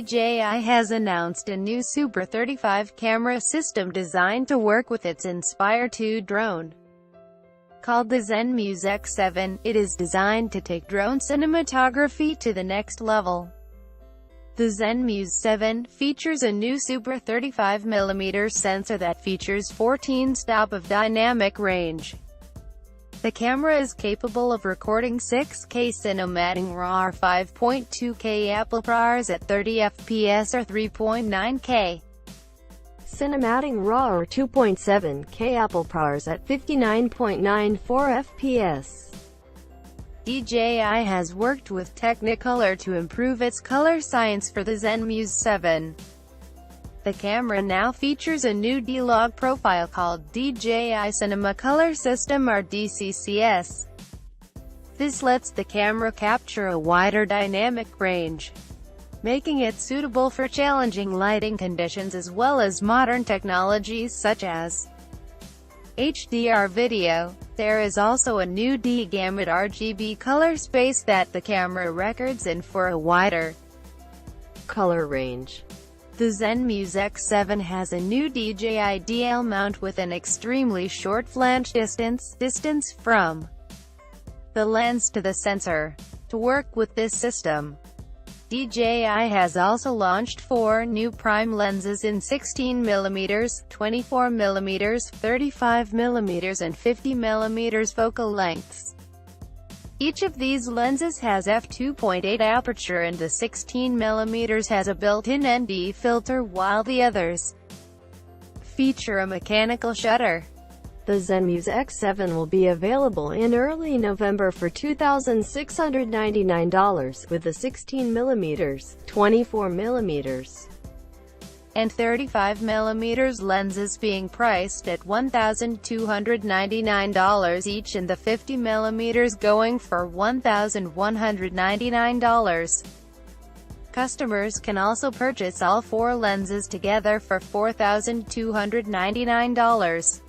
DJI has announced a new Super 35 camera system designed to work with its Inspire 2 drone. Called the Zenmuse X7, it is designed to take drone cinematography to the next level. The Zenmuse 7 features a new Super 35mm sensor that features 14 stop of dynamic range. The camera is capable of recording 6K cinematic RAW or 5.2K APS at 30 fps or 3.9K cinematic RAW or 2.7K APS at 59.94 fps. DJI has worked with Technicolor to improve its color science for the Zenmuse 7. The camera now features a new D-Log profile called DJI Cinema Color System or DCCS. This lets the camera capture a wider dynamic range, making it suitable for challenging lighting conditions as well as modern technologies such as HDR video. There is also a new D-Gamut RGB color space that the camera records in for a wider color range. The Zenmuse X7 has a new DJI DL mount with an extremely short flange distance from the lens to the sensor. To work with this system, DJI has also launched 4 new prime lenses in 16mm, 24mm, 35mm and 50mm focal lengths. Each of these lenses has f2.8 aperture and the 16mm has a built-in ND filter while the others feature a mechanical shutter. The Zenmuse X7 will be available in early November for $2,699, with the 16mm, 24mm, and 35mm lenses being priced at $1,299 each and the 50mm going for $1,199. Customers can also purchase all 4 lenses together for $4,299.